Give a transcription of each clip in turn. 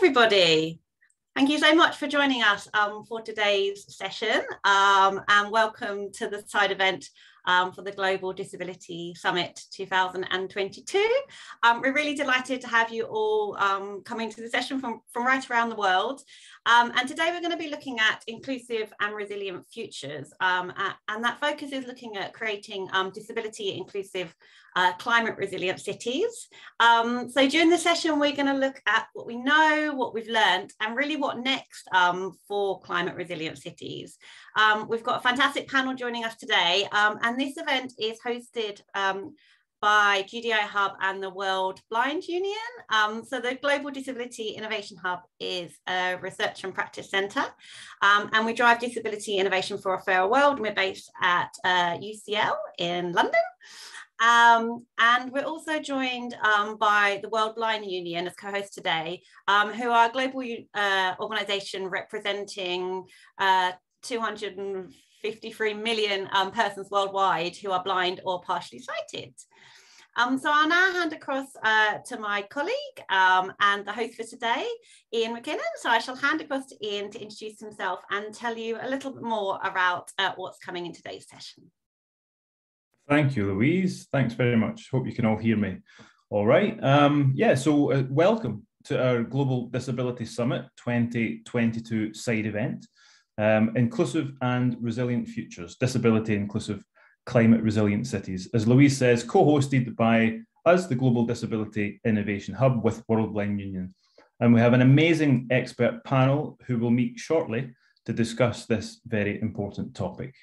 everybody. Thank you so much for joining us for today's session and welcome to the side event for the Global Disability Summit 2022. We're really delighted to have you all coming to the session from right around the world. And today we're going to be looking at inclusive and resilient futures. And that focus is looking at creating disability inclusive climate resilient cities. So during the session, we're going to look at what we know, what we've learned, and really what next for climate resilient cities. We've got a fantastic panel joining us today, and this event is hosted by GDI Hub and the World Blind Union. So the Global Disability Innovation Hub is a research and practice centre, and we drive disability innovation for a fairer world. We're based at UCL in London. And we're also joined by the World Blind Union as co-host today, who are a global organisation representing 253 million persons worldwide who are blind or partially sighted. So I'll now hand across to my colleague and the host for today, Ian McKinnon. So I shall hand across to Ian to introduce himself and tell you a little bit more about what's coming in today's session. Thank you, Louise. Thanks very much. Hope you can all hear me. All right. So welcome to our Global Disability Summit 2022 side event, Inclusive and Resilient Futures, Disability Inclusive Climate Resilient Cities. As Louise says, co-hosted by us, the Global Disability Innovation Hub with World Blind Union. And we have an amazing expert panel who will meet shortly to discuss this very important topic.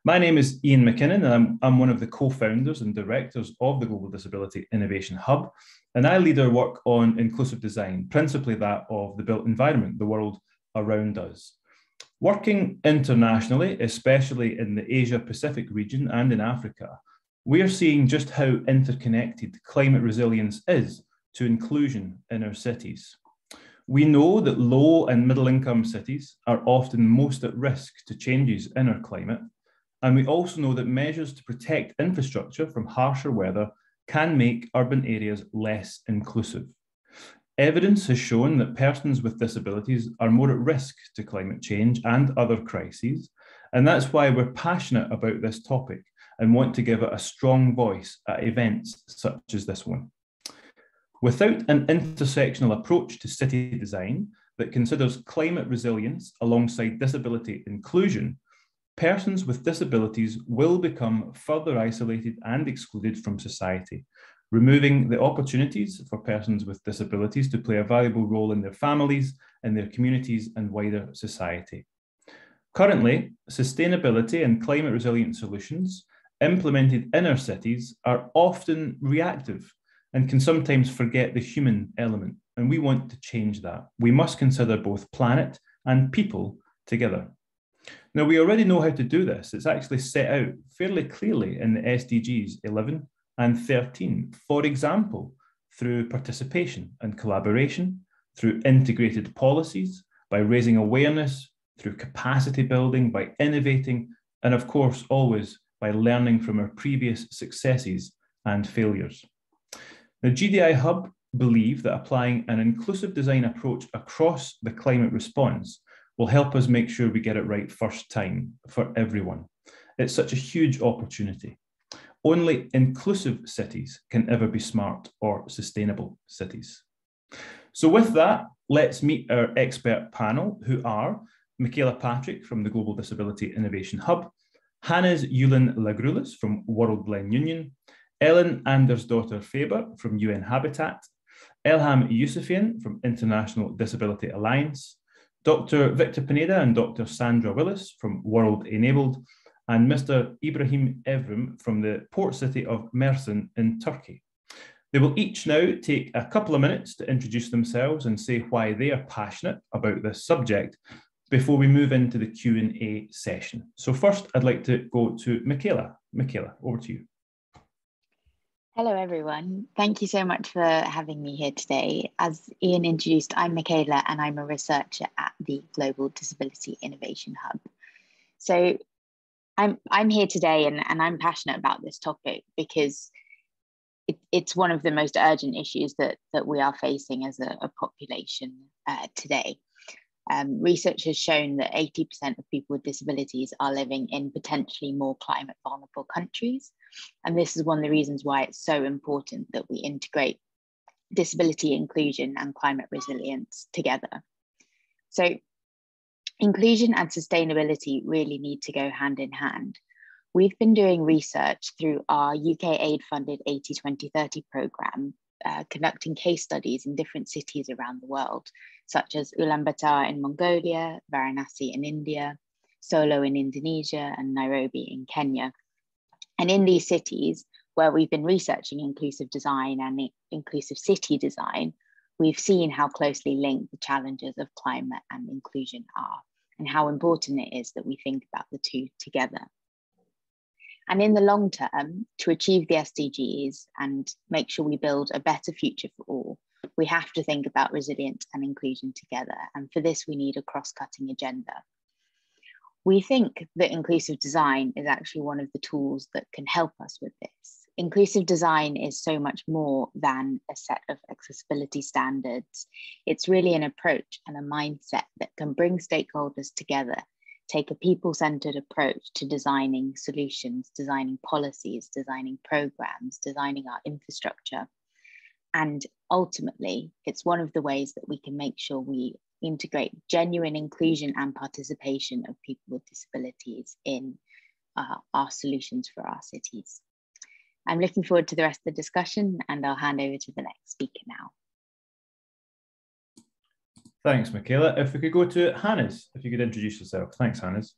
My name is Ian McKinnon, and I'm one of the co-founders and directors of the Global Disability Innovation Hub, and I lead our work on inclusive design, principally that of the built environment, the world around us. Working internationally, especially in the Asia-Pacific region and in Africa, we are seeing just how interconnected climate resilience is to inclusion in our cities. We know that low and middle income cities are often most at risk to changes in our climate. And we also know that measures to protect infrastructure from harsher weather can make urban areas less inclusive. Evidence has shown that persons with disabilities are more at risk to climate change and other crises, and that's why we're passionate about this topic and want to give it a strong voice at events such as this one. Without an intersectional approach to city design that considers climate resilience alongside disability inclusion, persons with disabilities will become further isolated and excluded from society, removing the opportunities for persons with disabilities to play a valuable role in their families, in their communities, and wider society. Currently, sustainability and climate resilient solutions implemented in our cities are often reactive and can sometimes forget the human element, and we want to change that. We must consider both planet and people together. Now, we already know how to do this. It's actually set out fairly clearly in the SDGs 11 and 13, for example, through participation and collaboration, through integrated policies, by raising awareness, through capacity building, by innovating, and of course, always by learning from our previous successes and failures. Now, GDI Hub believe that applying an inclusive design approach across the climate response will help us make sure we get it right first time for everyone. It's such a huge opportunity. Only inclusive cities can ever be smart or sustainable cities. So with that, let's meet our expert panel, who are Michaela Patrick from the Global Disability Innovation Hub, Hannes Yulin Lagrulis from World Blind Union, Ellen Andersdotter Faber from UN Habitat, Elham Yousefian from International Disability Alliance, Dr. Victor Pineda and Dr. Sandra Willis from World Enabled, and Mr. Ibrahim Evrim from the port city of Mersin in Turkey. They will each now take a couple of minutes to introduce themselves and say why they are passionate about this subject before we move into the Q&A session. So first, I'd like to go to Michaela. Michaela, over to you. Hello, everyone. Thank you so much for having me here today. As Ian introduced, I'm Michaela, and I'm a researcher at the Global Disability Innovation Hub. So I'm here today, and I'm passionate about this topic because it's one of the most urgent issues that we are facing as a population today. Research has shown that 80% of people with disabilities are living in potentially more climate vulnerable countries. And this is one of the reasons why it's so important that we integrate disability inclusion and climate resilience together. So inclusion and sustainability really need to go hand in hand. We've been doing research through our UK aid-funded 80-20-30 programme, conducting case studies in different cities around the world, such as Ulaanbaatar in Mongolia, Varanasi in India, Solo in Indonesia, and Nairobi in Kenya. And in these cities, where we've been researching inclusive design and inclusive city design, we've seen how closely linked the challenges of climate and inclusion are, and how important it is that we think about the two together. And in the long term, to achieve the SDGs and make sure we build a better future for all, we have to think about resilience and inclusion together. And for this, we need a cross-cutting agenda. We think that inclusive design is actually one of the tools that can help us with this. Inclusive design is so much more than a set of accessibility standards. It's really an approach and a mindset that can bring stakeholders together, take a people-centered approach to designing solutions, designing policies, designing programs, designing our infrastructure. And ultimately, it's one of the ways that we can make sure we integrate genuine inclusion and participation of people with disabilities in our solutions for our cities. I'm looking forward to the rest of the discussion, and I'll hand over to the next speaker now. Thanks, Michaela. If we could go to Hannes, if you could introduce yourself. Thanks, Hannes.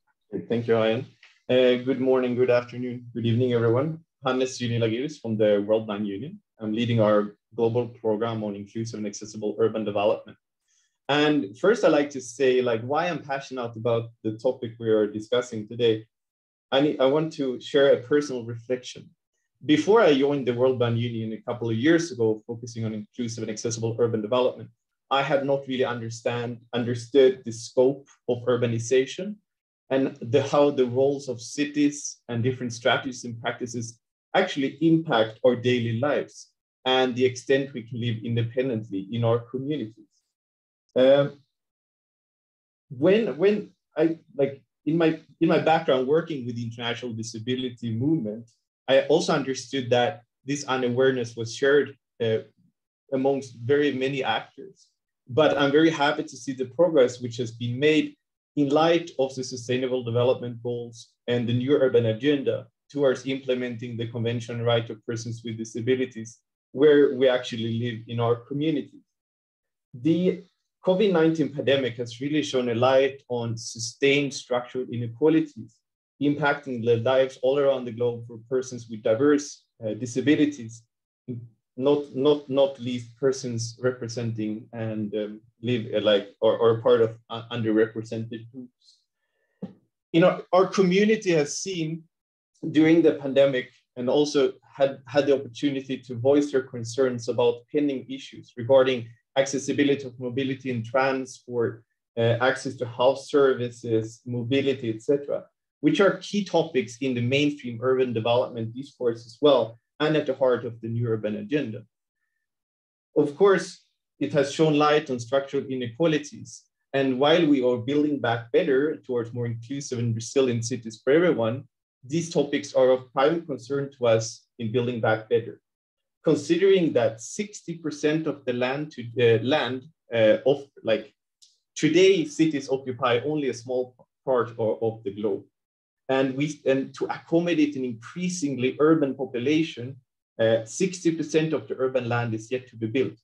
Thank you, Ian. Good morning, good afternoon, good evening, everyone. Hannes Yunilagiris from the World Bank Union. I'm leading our global program on inclusive and accessible urban development. And first, I'd like to say why I'm passionate about the topic we are discussing today. I want to share a personal reflection. Before I joined the World Bank Union a couple of years ago, focusing on inclusive and accessible urban development, I had not really understood the scope of urbanization and how the roles of cities and different strategies and practices actually impact our daily lives and the extent we can live independently in our communities. When I in my background working with the international disability movement, I also understood that this unawareness was shared amongst very many actors. But I'm very happy to see the progress which has been made in light of the Sustainable Development Goals and the new urban agenda towards implementing the Convention on Rights of Persons with Disabilities, where we actually live in our communities. The COVID-19 pandemic has really shown a light on sustained structural inequalities, impacting the lives all around the globe for persons with diverse disabilities, not least persons representing and live or part of underrepresented groups. Our community has seen during the pandemic and also had the opportunity to voice their concerns about pending issues regarding accessibility of mobility and transport, access to health services, mobility, etc., which are key topics in the mainstream urban development discourse as well, and at the heart of the new urban agenda. Of course, it has shown light on structural inequalities. And while we are building back better towards more inclusive and resilient cities for everyone, these topics are of prime concern to us in building back better. Considering that 60% of the today, cities occupy only a small part of the globe. And to accommodate an increasingly urban population, 60% of the urban land is yet to be built.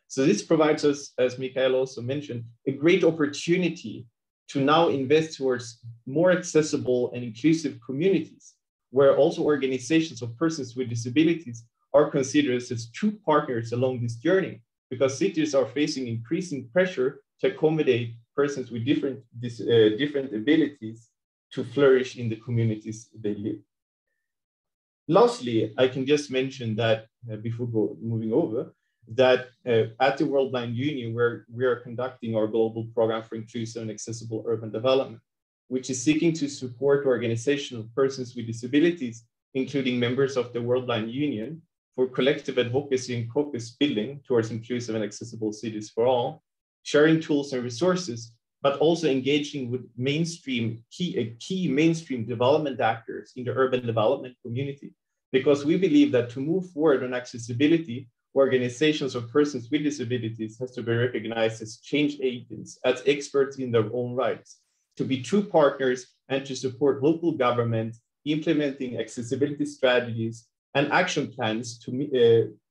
So this provides us, as Michael also mentioned, a great opportunity to now invest towards more accessible and inclusive communities, where also organizations of persons with disabilities are considered as true partners along this journey, because cities are facing increasing pressure to accommodate persons with different abilities to flourish in the communities they live. Lastly, I can just mention that before moving over, that at the World Bank Union, where we are conducting our global program for inclusive and accessible urban development, which is seeking to support organizations of persons with disabilities, including members of the World Bank Union, for collective advocacy and caucus building towards inclusive and accessible cities for all, sharing tools and resources, but also engaging with key mainstream development actors in the urban development community. Because we believe that to move forward on accessibility, organizations of persons with disabilities has to be recognized as change agents, as experts in their own rights, to be true partners and to support local government implementing accessibility strategies and action plans to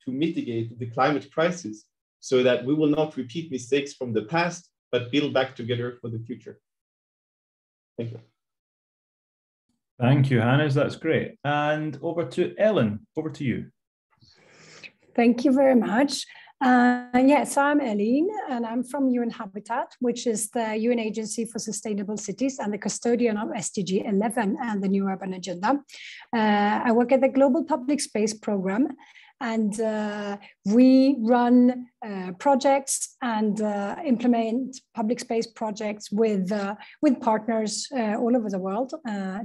mitigate the climate crisis so that we will not repeat mistakes from the past, but build back together for the future. Thank you. Thank you, Hannes. That's great. And over to Ellen, over to you. Thank you very much. Yes, I'm Ellen, and I'm from UN Habitat, which is the UN Agency for Sustainable Cities and the custodian of SDG 11 and the New Urban Agenda. I work at the Global Public Space Program, and we run projects and implement public space projects with partners all over the world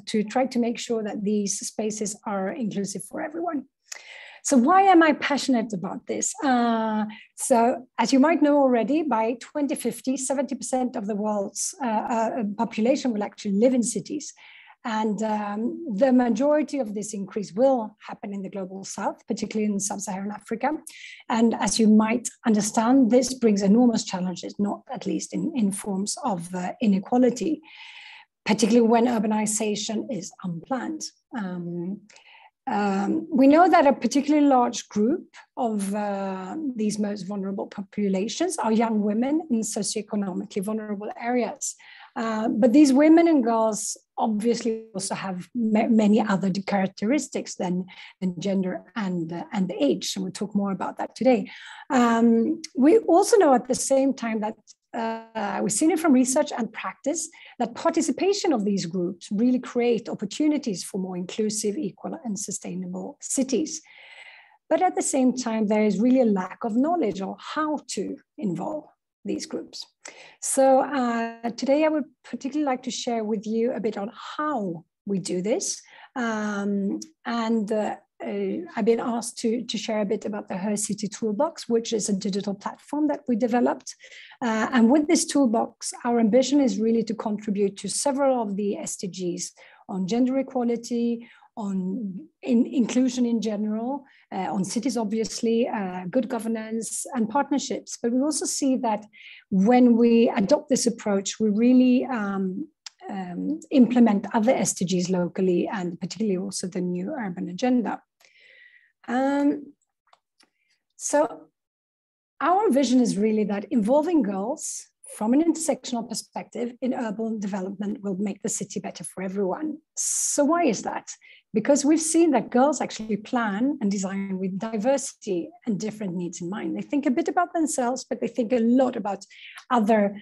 to try to make sure that these spaces are inclusive for everyone. So why am I passionate about this? So as you might know already, by 2050, 70% of the world's population will actually live in cities. And the majority of this increase will happen in the global south, particularly in sub-Saharan Africa. And as you might understand, this brings enormous challenges, not at least in forms of inequality, particularly when urbanization is unplanned. We know that a particularly large group of these most vulnerable populations are young women in socioeconomically vulnerable areas. But these women and girls obviously also have many other characteristics than gender and age, and we'll talk more about that today. We also know at the same time that we've seen it from research and practice that participation of these groups really create opportunities for more inclusive, equal, and sustainable cities. But at the same time, there is really a lack of knowledge on how to involve these groups. So today I would particularly like to share with you a bit on how we do this. I've been asked to share a bit about the Her City Toolbox, which is a digital platform that we developed. And with this toolbox, our ambition is really to contribute to several of the SDGs on gender equality, on inclusion in general, on cities, obviously, good governance and partnerships. But we also see that when we adopt this approach, we really implement other SDGs locally, and particularly also the New Urban Agenda. So our vision is really that involving girls from an intersectional perspective in urban development will make the city better for everyone. So why is that? Because we've seen that girls actually plan and design with diversity and different needs in mind. They think a bit about themselves, but they think a lot about other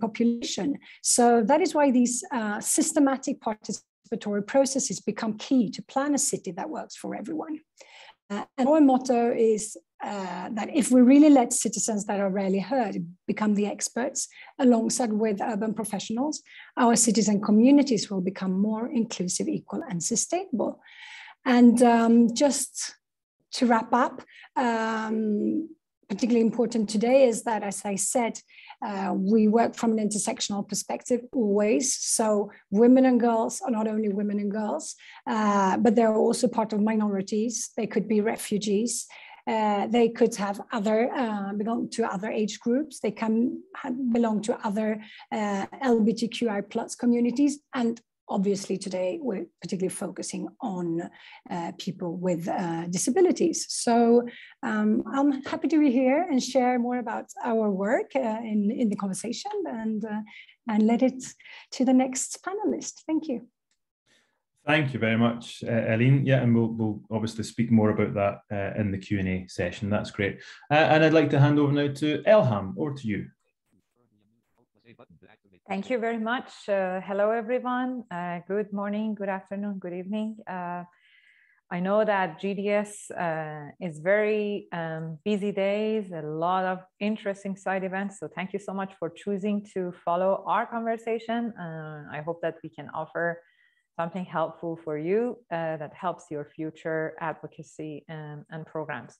population. So that is why these systematic participatory processes become key to plan a city that works for everyone. And our motto is that if we really let citizens that are rarely heard become the experts, alongside with urban professionals, our cities and communities will become more inclusive, equal, and sustainable. And just to wrap up, particularly important today is that, as I said, we work from an intersectional perspective always. So women and girls are not only women and girls, but they're also part of minorities. They could be refugees. They could have belong to other age groups. They can belong to other LGBTQI plus communities. And obviously today we're particularly focusing on people with disabilities. So I'm happy to be here and share more about our work in the conversation and let it to the next panelist. Thank you. Thank you very much, Ellen. Yeah, and we'll obviously speak more about that in the Q&A session. That's great. And I'd like to hand over now to Elham. Over to you. Thank you very much. Hello, everyone. Good morning, good afternoon, good evening. I know that GDS is very busy days, a lot of interesting side events. So thank you so much for choosing to follow our conversation. I hope that we can offer something helpful for you that helps your future advocacy and programs.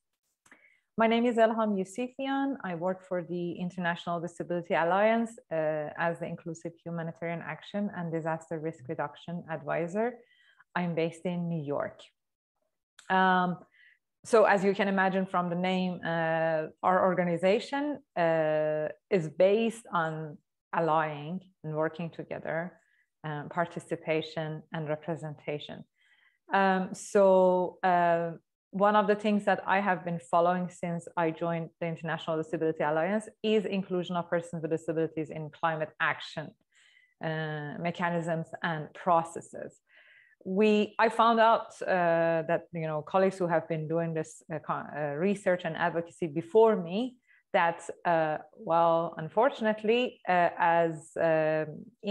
My name is Elham Yusufian. I work for the International Disability Alliance as the Inclusive Humanitarian Action and Disaster Risk Reduction Advisor. I'm based in New York. So as you can imagine from the name, our organization is based on allying and working together, participation and representation. One of the things that I have been following since I joined the International Disability Alliance is inclusion of persons with disabilities in climate action mechanisms and processes. I found out that colleagues who have been doing this research and advocacy before me, that well, unfortunately, as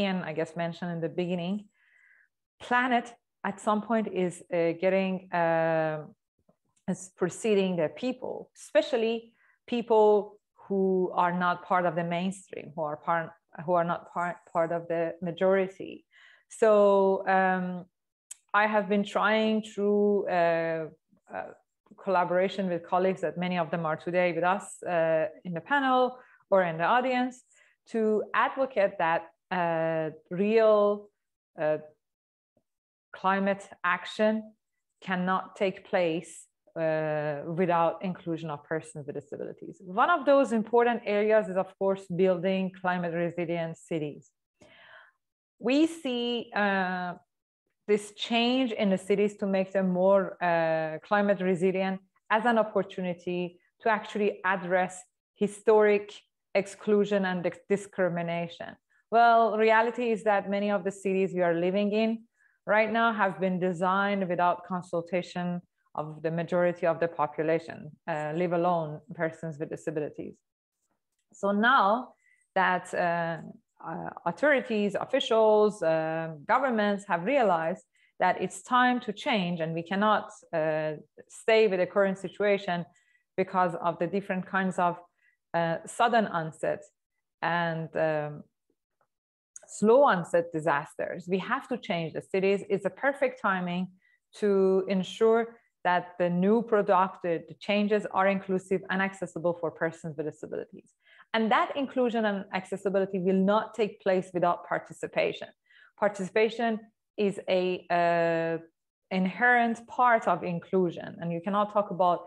Ian, I guess, mentioned in the beginning, planet at some point is is preceding the people, especially people who are not part of the mainstream, who are not part of the majority. So I have been trying through collaboration with colleagues, that many of them are today with us in the panel or in the audience, to advocate that real climate action cannot take place without inclusion of persons with disabilities. One of those important areas is, of course, building climate resilient cities. We see this change in the cities to make them more climate resilient as an opportunity to actually address historic exclusion and discrimination. Well, reality is that many of the cities we are living in right now have been designed without consultation of the majority of the population, leave alone persons with disabilities. So now that authorities, officials, governments have realized that it's time to change, and we cannot stay with the current situation because of the different kinds of sudden onset and slow onset disasters. We have to change the cities. It's a perfect timing to ensure that the new the changes are inclusive and accessible for persons with disabilities. And that inclusion and accessibility will not take place without participation. Participation is an inherent part of inclusion, and you cannot talk about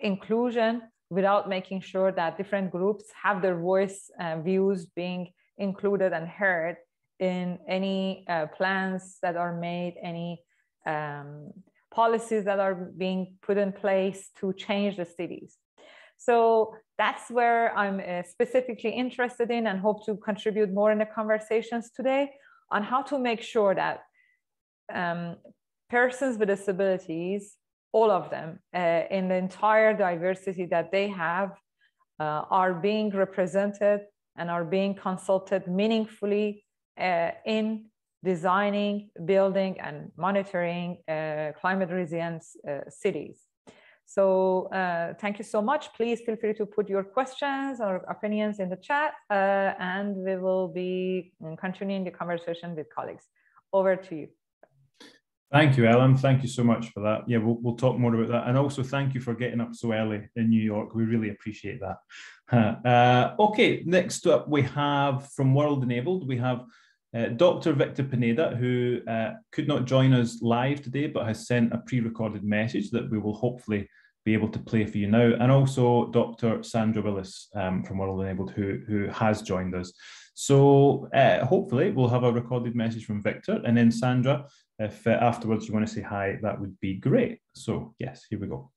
inclusion without making sure that different groups have their voice and views being included and heard in any plans that are made, any policies that are being put in place to change the cities. So that's where I'm specifically interested in, and hope to contribute more in the conversations today on how to make sure that persons with disabilities, all of them, in the entire diversity that they have, are being represented and are being consulted meaningfully in designing, building, and monitoring climate resilient cities. So thank you so much. Please feel free to put your questions or opinions in the chat, and we will be continuing the conversation with colleagues. Over to you. Thank you, Ellen. Thank you so much for that. Yeah, we'll talk more about that. And also thank you for getting up so early in New York. We really appreciate that. Okay, next up we have from World Enabled, we have Dr. Victor Pineda, who could not join us live today, but has sent a pre-recorded message that we will hopefully be able to play for you now. And also Dr. Sandra AlMualim from World Enabled, who has joined us. So hopefully we'll have a recorded message from Victor, and then Sandra, if afterwards you want to say hi, that would be great. So yes, here we go.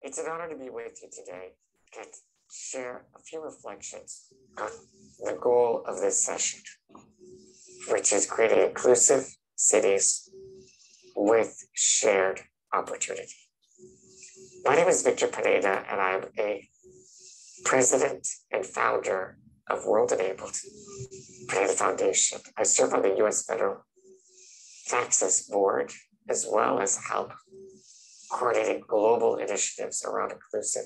It's an honor to be with you today and share a few reflections on the goal of this session, which is creating inclusive cities with shared opportunity. My name is Victor Pineda, and I'm a president and founder of World Enabled Pineda Foundation. I serve on the U.S. Federal Taxes Board, as well as help coordinating global initiatives around inclusive,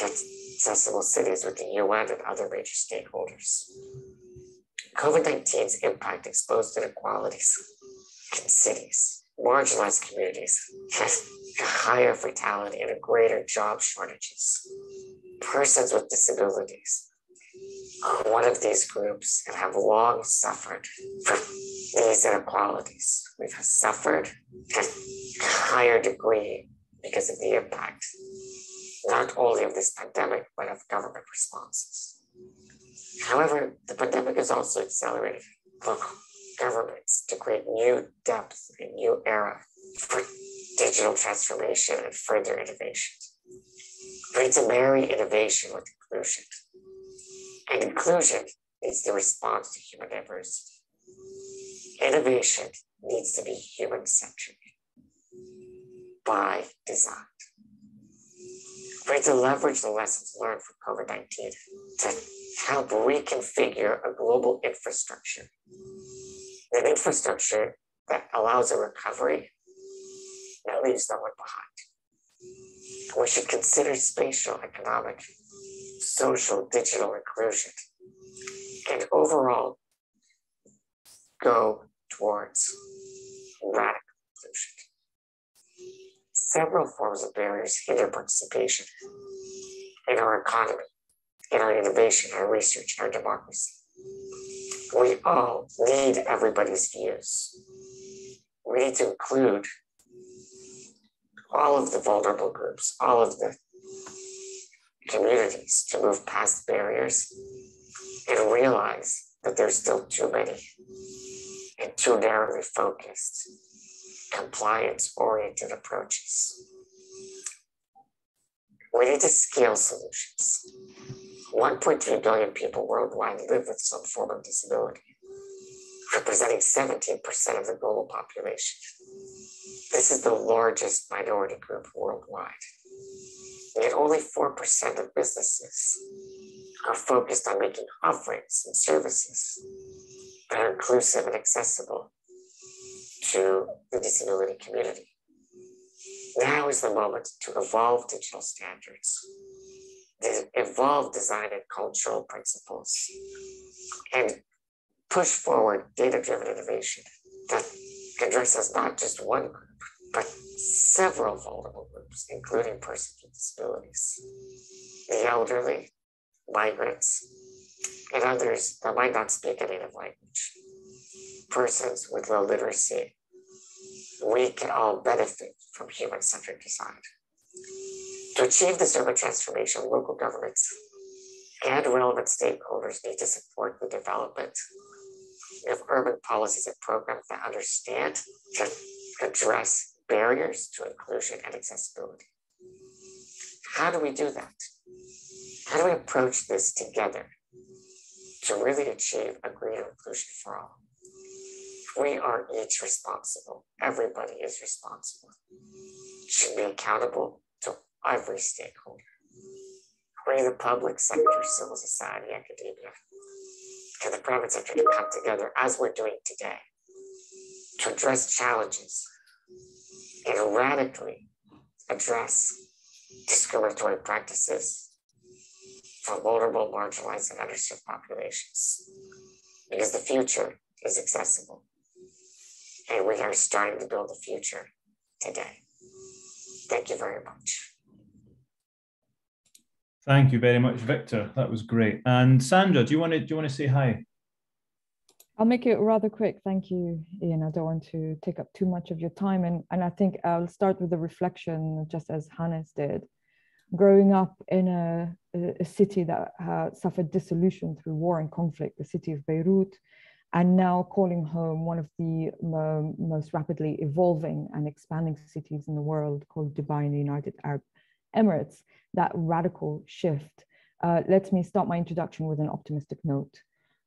accessible cities with the UN and other major stakeholders. COVID-19's impact exposed inequalities in cities, marginalized communities, higher fatality and greater job shortages. Persons with disabilities are one of these groups and have long suffered from these inequalities. We've suffered at a higher degree because of the impact, not only of this pandemic, but of government responses. However, the pandemic has also accelerated local governments to create new depth and new era for digital transformation and further innovation. We need to marry innovation with inclusion. And inclusion needs to respond to human diversity. Innovation needs to be human-centric by design. We need to leverage the lessons learned from COVID-19 to help reconfigure a global infrastructure, an infrastructure that allows a recovery that leaves no one behind. We should consider spatial, economic, social, digital inclusion, and overall go towards radical inclusion. Several forms of barriers hinder participation in our economy, in our innovation, our research, our democracy. We all need everybody's views. We need to include all of the vulnerable groups, all of the communities to move past barriers and realize that there's still too many and too narrowly focused, compliance-oriented approaches. We need to scale solutions. 1.3 billion people worldwide live with some form of disability, representing 17% of the global population. This is the largest minority group worldwide. Yet only 4% of businesses are focused on making offerings and services that are inclusive and accessible to the disability community. Now is the moment to evolve digital standards, to evolve design and cultural principles, and push forward data-driven innovation that addresses not just one group, but several vulnerable groups, including persons with disabilities, the elderly, migrants, and others that might not speak a native language, persons with low literacy. We can all benefit from human-centered design. To achieve this urban transformation, local governments and relevant stakeholders need to support the development of urban policies and programs that understand to address barriers to inclusion and accessibility. How do we do that? How do we approach this together to really achieve a greater inclusion for all? We are each responsible. Everybody is responsible. Should be accountable to every stakeholder. We, the public sector, civil society, academia, and the private sector to come together as we're doing today to address challenges and radically address discriminatory practices for vulnerable, marginalized, and underserved populations. Because the future is accessible. And we are starting to build the future today. Thank you very much. Thank you very much, Victor. That was great. And Sandra, do you want to say hi? I'll make it rather quick. Thank you, Ian. I don't want to take up too much of your time. And I think I'll start with a reflection, just as Hannes did. Growing up in a city that suffered dissolution through war and conflict, the city of Beirut, and now calling home one of the most rapidly evolving and expanding cities in the world, called Dubai in the United Arab Emirates, that radical shift lets me start my introduction with an optimistic note,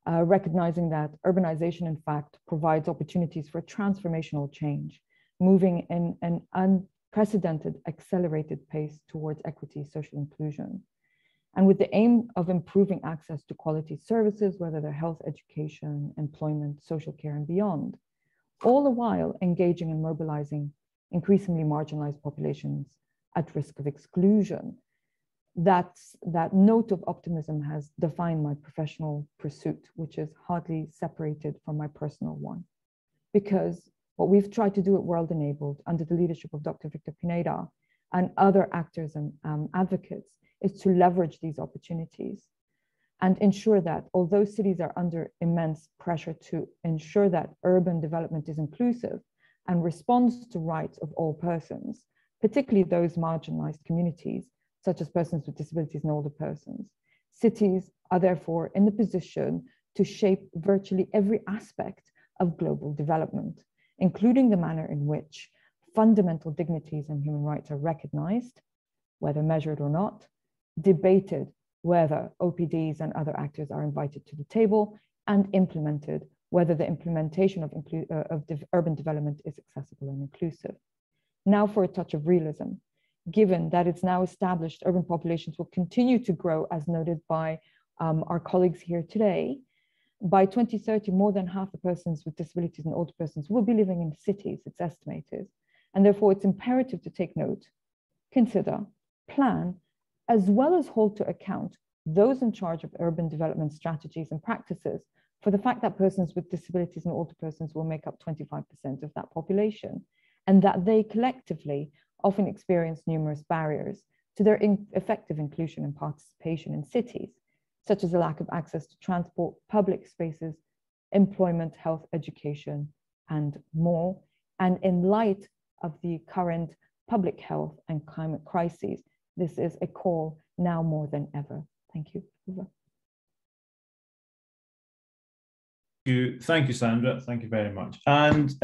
recognizing that urbanization, in fact, provides opportunities for transformational change, moving in an unprecedented, accelerated pace towards equity, social inclusion. And with the aim of improving access to quality services, whether they're health, education, employment, social care, and beyond, all the while engaging and mobilizing increasingly marginalized populations at risk of exclusion. That note of optimism has defined my professional pursuit, which is hardly separated from my personal one. Because what we've tried to do at World Enabled under the leadership of Dr. Victor Pineda and other actors and advocates is to leverage these opportunities and ensure that although cities are under immense pressure to ensure that urban development is inclusive and responds to rights of all persons, particularly those marginalized communities, such as persons with disabilities and older persons, cities are therefore in the position to shape virtually every aspect of global development, including the manner in which fundamental dignities and human rights are recognized, whether measured or not, debated whether OPDs and other actors are invited to the table, and implemented whether the implementation of urban development is accessible and inclusive. Now for a touch of realism. Given that it's now established urban populations will continue to grow, as noted by our colleagues here today, by 2030, more than half the persons with disabilities and older persons will be living in cities, it's estimated. And therefore, it's imperative to take note, consider, plan, as well as hold to account those in charge of urban development strategies and practices for the fact that persons with disabilities and older persons will make up 25% of that population, and that they collectively often experience numerous barriers to their effective inclusion and participation in cities, such as a lack of access to transport, public spaces, employment, health, education, and more. And in light of the current public health and climate crises, this is a call now more than ever. Thank you. Over. Thank you, Sandra. Thank you very much. And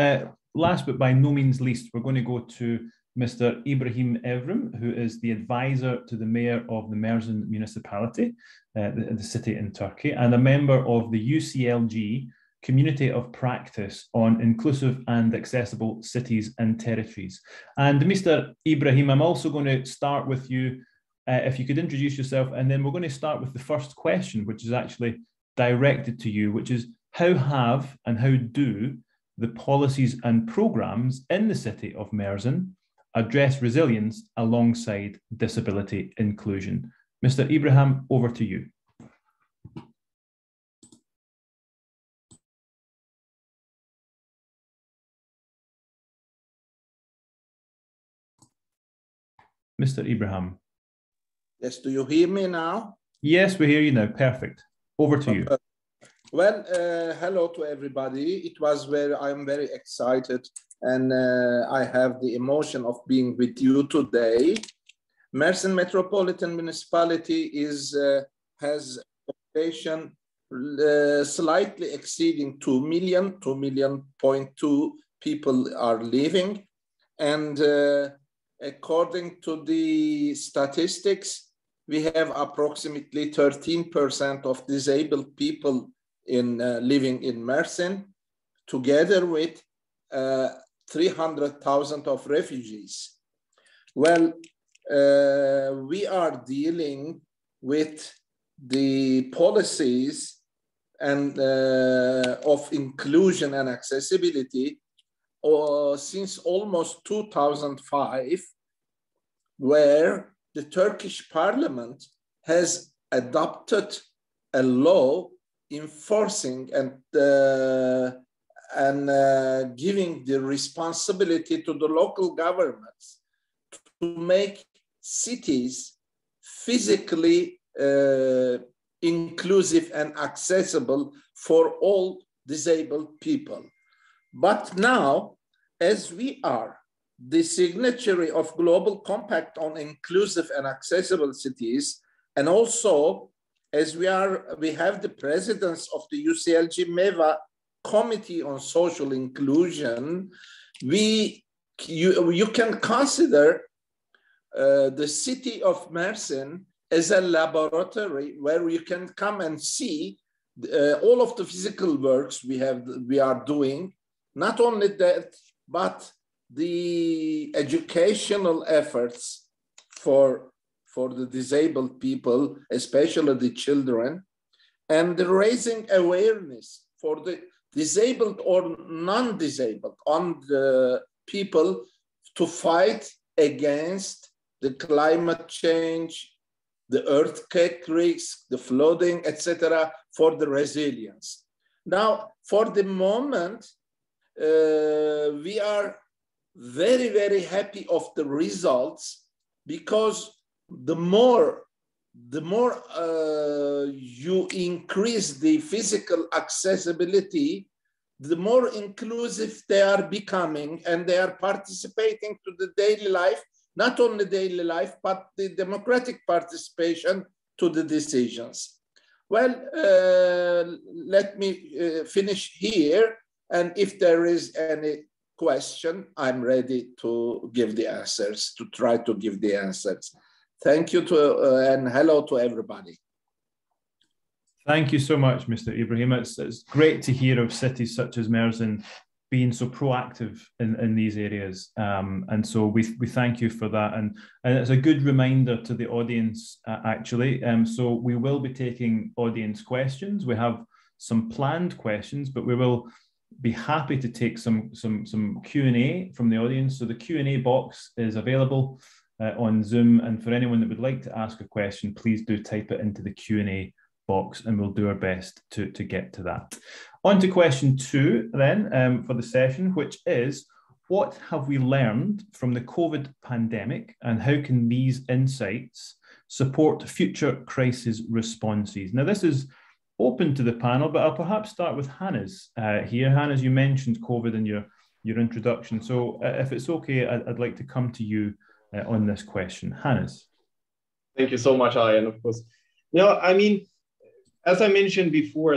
last but by no means least, we're going to go to Mr. Ibrahim Evrim, who is the advisor to the mayor of the Mersin municipality, the city in Turkey, and a member of the UCLG Community of Practice on Inclusive and Accessible Cities and Territories. And Mr. Ibrahim, I'm also going to start with you, if you could introduce yourself, and then we're going to start with the first question, which is actually directed to you, which is how have and how do the policies and programs in the city of Mersin address resilience alongside disability inclusion? Mr. Ibrahim, over to you. Mr. Ibrahim. Yes, do you hear me now? Yes, we hear you now. Perfect. Over to you. Well, hello to everybody. I'm very excited, and I have the emotion of being with you today. Mersin Metropolitan Municipality has a population slightly exceeding 2 million, 2.2 million people are living. And according to the statistics, we have approximately 13% of disabled people living in Mersin, together with 300,000 of refugees. Well, we are dealing with the policies and of inclusion and accessibility since almost 2005, where the Turkish parliament has adopted a law enforcing and giving the responsibility to the local governments to make cities physically inclusive and accessible for all disabled people. But now, as we are the signatory of Global Compact on Inclusive and Accessible Cities, and also as we have the presidents of the UCLG MEVA Committee on Social Inclusion, you can consider the city of Mersin as a laboratory where you can come and see all of the physical works we are doing. Not only that, but the educational efforts for the disabled people, especially the children, and the raising awareness for the disabled or non-disabled on the people to fight against the climate change, the earthquake risk, the flooding, etc., for the resilience. Now, for the moment, we are very, very happy of the results, because the more you increase the physical accessibility, the more inclusive they are becoming, and they are participating to the daily life, not only daily life, but the democratic participation to the decisions. Well, let me finish here. And if there is any question, I'm ready to give the answers, to try to give the answers. Thank you and hello to everybody. Thank you so much, Mr. Ibrahim. It's great to hear of cities such as Mersin being so proactive in these areas. And so we thank you for that. And it's a good reminder to the audience, actually. So we will be taking audience questions. We have some planned questions, but we will be happy to take some Q&A from the audience. So the Q&A box is available on Zoom. And for anyone that would like to ask a question, please do type it into the Q&A box, and we'll do our best to get to that. On to question 2 then for the session, which is, what have we learned from the COVID pandemic, and how can these insights support future crisis responses? Now, this is open to the panel, but I'll perhaps start with Hannes here. Hannes, you mentioned COVID in your introduction. So if it's okay, I'd like to come to you on this question. Hannes. Thank you so much, Ian, of course. I mean, as I mentioned before,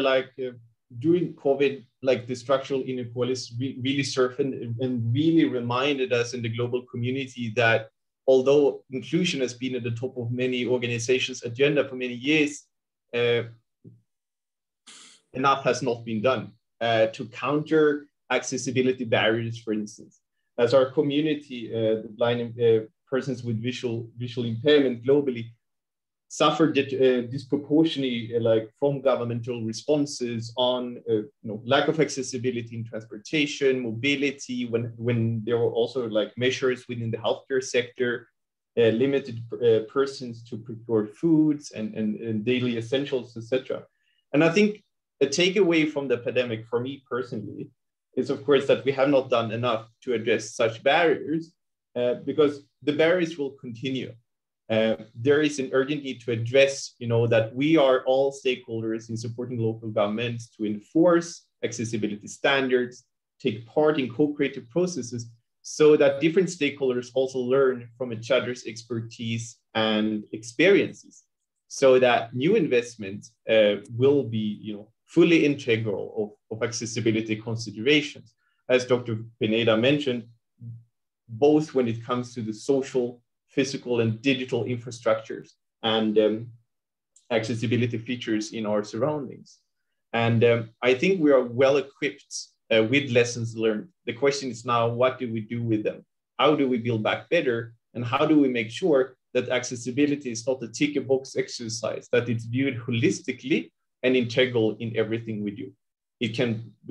during COVID, the structural inequalities really surfaced and really reminded us in the global community that although inclusion has been at the top of many organizations' agenda for many years, enough has not been done to counter accessibility barriers, for instance. As our community, the blind persons with visual impairment globally, suffered disproportionately from governmental responses on lack of accessibility in transportation, mobility, when there were also measures within the healthcare sector, limited persons to procure foods and daily essentials, etc. And I think a takeaway from the pandemic for me personally is, of course, that we have not done enough to address such barriers because the barriers will continue. There is an urgent need to address, that we are all stakeholders in supporting local governments to enforce accessibility standards, take part in co-creative processes, so that different stakeholders also learn from each other's expertise and experiences, so that new investments will be, fully integral of accessibility considerations. As Dr. Pineda mentioned, both when it comes to the social, physical, and digital infrastructures and accessibility features in our surroundings. And I think we are well equipped with lessons learned. The question is now, what do we do with them? How do we build back better? And how do we make sure that accessibility is not a tick-a-box exercise, that it's viewed holistically and integral in everything we do? We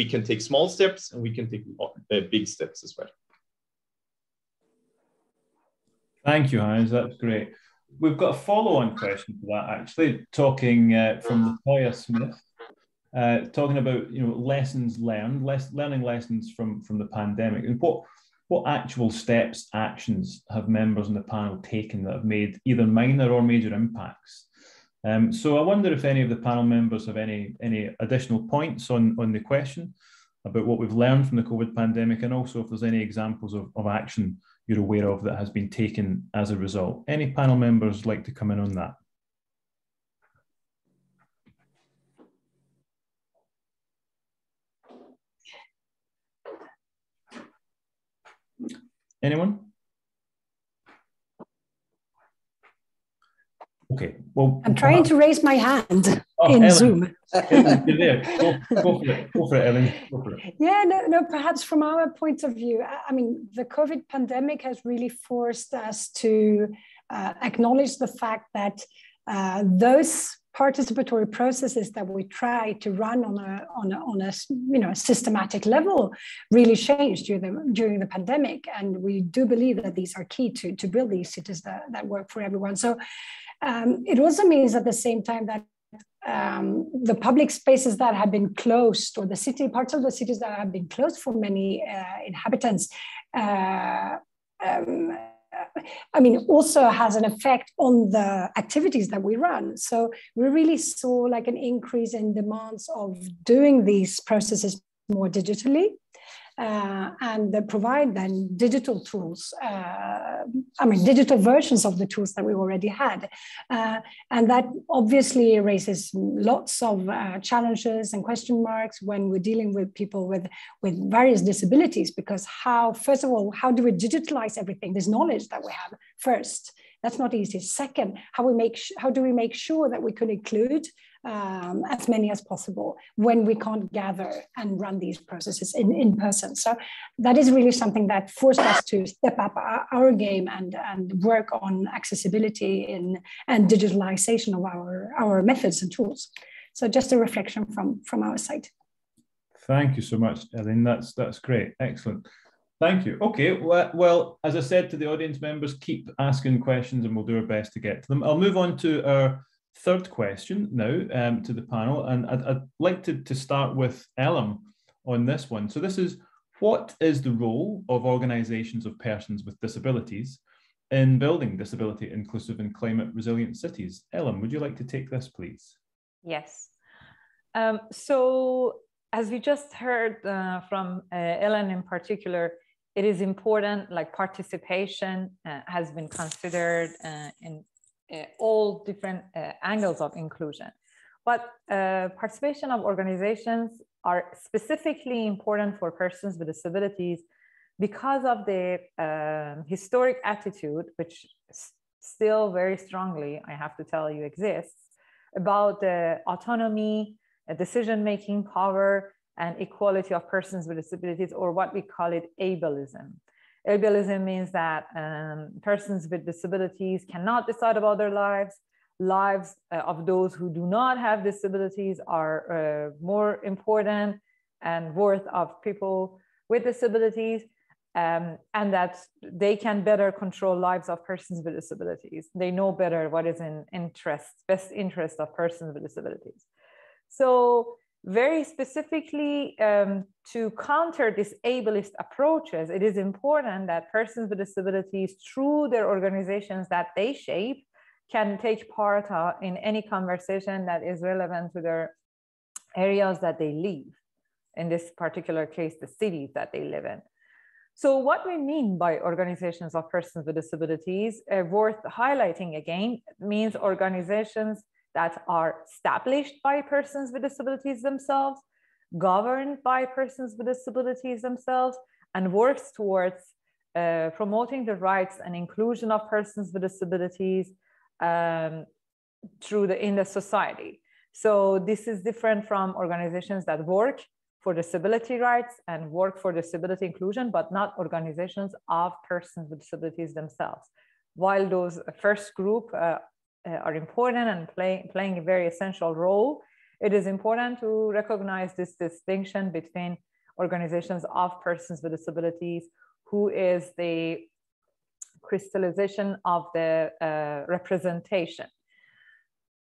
can take small steps and we can take big steps as well. Thank you, Hans. That's great. We've got a follow-on question to that, actually, talking from Latoya Smith, talking about lessons learned, learning lessons from the pandemic, and what actual actions have members on the panel taken that have made either minor or major impacts. So I wonder if any of the panel members have any additional points on the question about what we've learned from the COVID pandemic, and also if there's any examples of action you're aware of that has been taken as a result. Any panel members like to come in on that? Anyone? Okay, well, I'm trying to raise my hand in Ellen. Zoom. Ellen, you're there. Go for it. Go for it, Ellen. Go for it. Yeah, no, perhaps from our point of view, I mean, the COVID pandemic has really forced us to acknowledge the fact that those participatory processes that we try to run on a systematic level really changed during the pandemic. And we do believe that these are key to build these cities that work for everyone. So it also means at the same time that the public spaces that have been closed, or the parts of the cities that have been closed for many inhabitants, also has an effect on the activities that we run. So we really saw like an increase in demands of doing these processes more digitally. And provide then digital tools, digital versions of the tools that we already had. And that obviously raises lots of challenges and question marks when we're dealing with people with various disabilities, because first of all, how do we digitalize everything, this knowledge that we have first? That's not easy. Second, how do we make sure that we can include as many as possible when we can't gather and run these processes in person? So that is really something that forced us to step up our game and work on accessibility and digitalization of our methods and tools. So just a reflection from our side. Thank you so much, Ellen. That's great. Excellent. Thank you. Okay, well, as I said to the audience members, keep asking questions and we'll do our best to get to them. I'll move on to our third question now to the panel, and I'd like to start with Elam on this one. So this is, what is the role of organisations of persons with disabilities in building disability inclusive and climate resilient cities? Elam, would you like to take this, please? Yes. So as we just heard from Ellen in particular, it is important, like participation has been considered in all different angles of inclusion. But participation of organizations are specifically important for persons with disabilities because of the historic attitude, which still very strongly, I have to tell you, exists, about the autonomy, decision-making power, and equality of persons with disabilities, or what we call it ableism. Ableism means that persons with disabilities cannot decide about their lives. Lives of those who do not have disabilities are more important and worth of people with disabilities, and that they can better control lives of persons with disabilities. They know better what is in best interest of persons with disabilities. So very specifically, to counter these ableist approaches, it is important that persons with disabilities, through their organizations that they shape, can take part in any conversation that is relevant to their areas that they live. In this particular case, the cities that they live in. So what we mean by organizations of persons with disabilities, worth highlighting again, means organizations that are established by persons with disabilities themselves, governed by persons with disabilities themselves, and works towards promoting the rights and inclusion of persons with disabilities in the society. So this is different from organizations that work for disability rights and work for disability inclusion, but not organizations of persons with disabilities themselves. While those first group are important and playing a very essential role, it is important to recognize this distinction between organizations of persons with disabilities, who is the crystallization of the representation.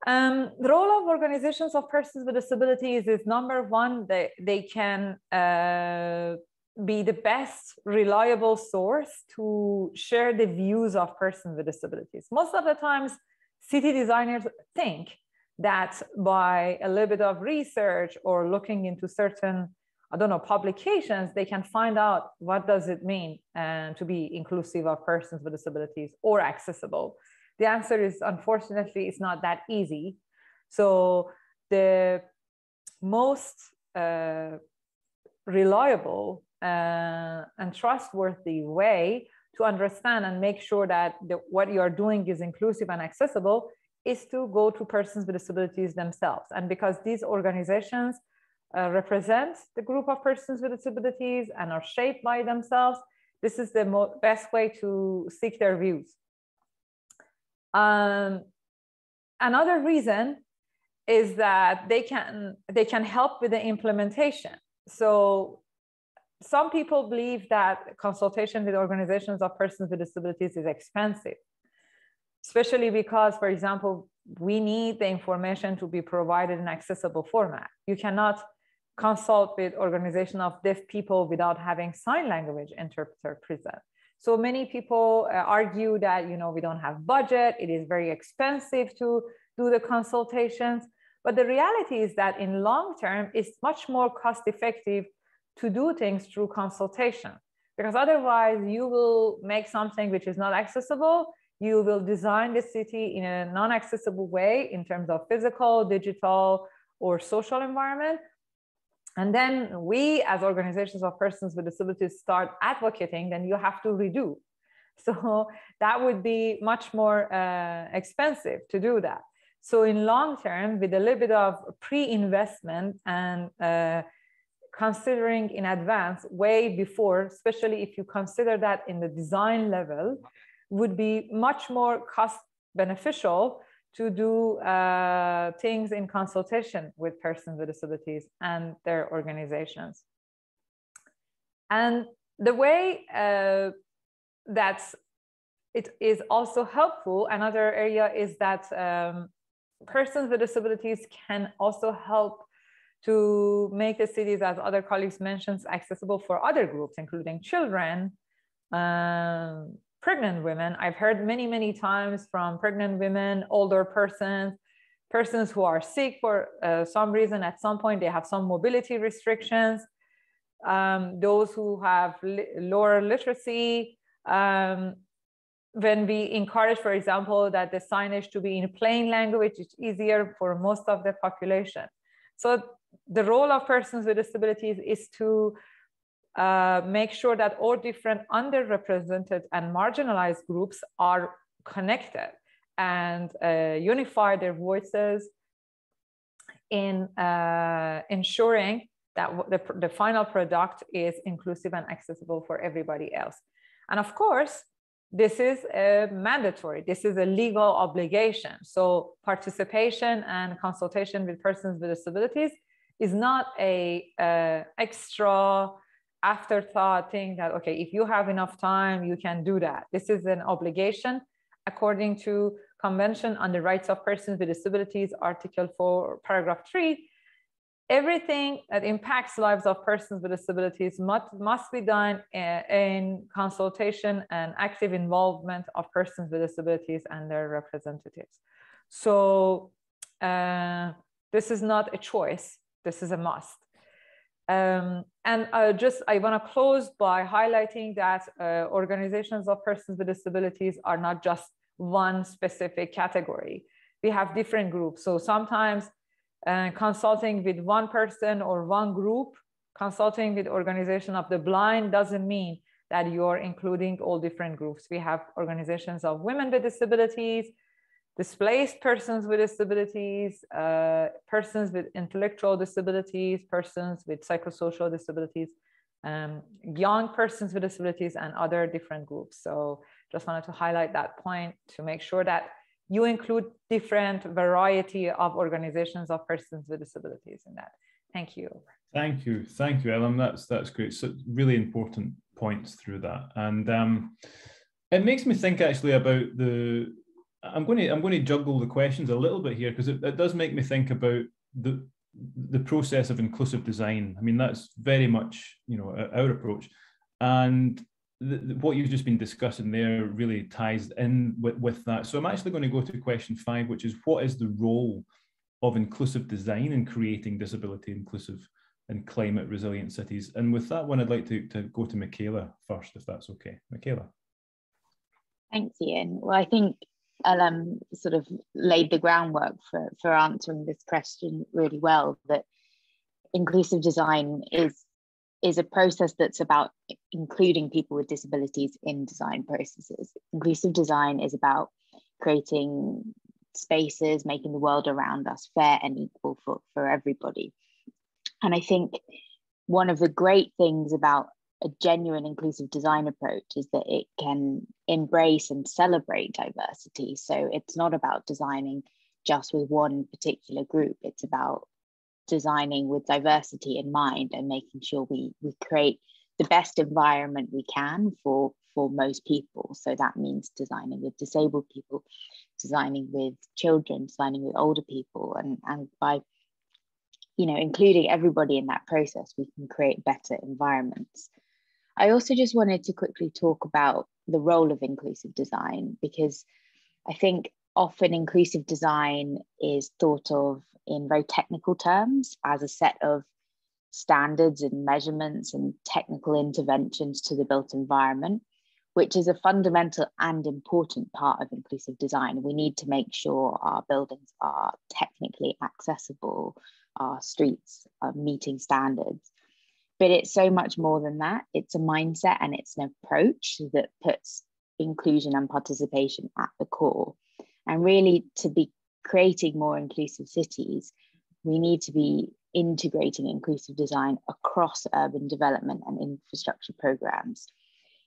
The role of organizations of persons with disabilities is, number one, they can be the best reliable source to share the views of persons with disabilities. Most of the times, city designers think that by a little bit of research or looking into certain, publications, they can find out what does it mean to be inclusive of persons with disabilities or accessible. The answer is, unfortunately, it's not that easy. So the most reliable and trustworthy way to understand and make sure that what you are doing is inclusive and accessible is to go to persons with disabilities themselves. And because these organizations represent the group of persons with disabilities and are shaped by themselves, this is the best way to seek their views. Another reason is that they can help with the implementation. So some people believe that consultation with organizations of persons with disabilities is expensive, especially because, for example, we need the information to be provided in accessible format. You cannot consult with organization of deaf people without having sign language interpreter present. So many people argue that, you know, we don't have budget, it is very expensive to do the consultations. But the reality is that in long term, it's much more cost effective to do things through consultation, because otherwise you will make something which is not accessible. You will design the city in a non-accessible way in terms of physical, digital, or social environment. And then we, as organizations of persons with disabilities, start advocating, then you have to redo. So that would be much more expensive to do that. So in long term, with a little bit of pre-investment and considering in advance way before, especially if you consider that in the design level, would be much more cost beneficial to do things in consultation with persons with disabilities and their organizations. And the way that it is also helpful, another area is that persons with disabilities can also help to make the cities, as other colleagues mentioned, accessible for other groups, including children, pregnant women. I've heard many, many times from pregnant women, older persons, persons who are sick for some reason. At some point, they have some mobility restrictions. Those who have lower literacy. When we encourage, for example, that the signage to be in plain language, it's easier for most of the population. So the role of persons with disabilities is to make sure that all different underrepresented and marginalized groups are connected and unify their voices in ensuring that the final product is inclusive and accessible for everybody else. And of course, this is mandatory. This is a legal obligation. So participation and consultation with persons with disabilities is not a extra afterthought thing that, okay, if you have enough time, you can do that. This is an obligation according to Convention on the Rights of Persons with Disabilities, Article 4, Paragraph 3. Everything that impacts lives of persons with disabilities must be done in consultation and active involvement of persons with disabilities and their representatives. So this is not a choice, this is a must. And I want to close by highlighting that organizations of persons with disabilities are not just one specific category. We have different groups. So sometimes consulting with one person or one group, consulting with organization of the blind doesn't mean that you're including all different groups. We have organizations of women with disabilities, displaced persons with disabilities, persons with intellectual disabilities, persons with psychosocial disabilities, young persons with disabilities, and other different groups. So just wanted to highlight that point to make sure that you include different variety of organizations of persons with disabilities in that. Thank you. Thank you, Elam. That's great. So really important points through that, and it makes me think actually about the. I'm going to juggle the questions a little bit here because it does make me think about the process of inclusive design. I mean, that's very much, you know, our approach, and what you've just been discussing there really ties in with that. So I'm actually going to go to question 5, which is what is the role of inclusive design in creating disability inclusive and climate resilient cities? And with that one, I'd like to go to Michaela first, if that's okay. Michaela. Thanks, Ian. Well, I think Alam sort of laid the groundwork for answering this question really well, that inclusive design is a process that's about including people with disabilities in design processes. Inclusive design is about creating spaces, making the world around us fair and equal for everybody. And I think one of the great things about a genuine inclusive design approach is that it can embrace and celebrate diversity. So it's not about designing just with one particular group. It's about designing with diversity in mind and making sure we create the best environment we can for most people. So that means designing with disabled people, designing with children, designing with older people, and by including everybody in that process, we can create better environments. I also just wanted to quickly talk about the role of inclusive design, because I think often inclusive design is thought of in very technical terms as a set of standards and measurements and technical interventions to the built environment, which is a fundamental and important part of inclusive design. We need to make sure our buildings are technically accessible, our streets are meeting standards. But it's so much more than that. It's a mindset and it's an approach that puts inclusion and participation at the core. And really, to be creating more inclusive cities, we need to be integrating inclusive design across urban development and infrastructure programs.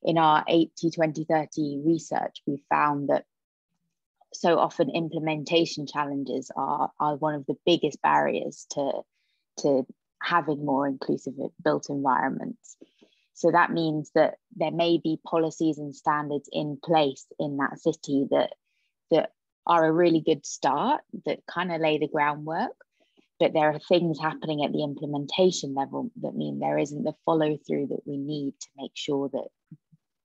In our 80-20-30 research, we found that so often implementation challenges are one of the biggest barriers to having more inclusive built environments. So that means that there may be policies and standards in place in that city that are a really good start, that kind of lay the groundwork, but there are things happening at the implementation level that mean there isn't the follow through that we need to make sure that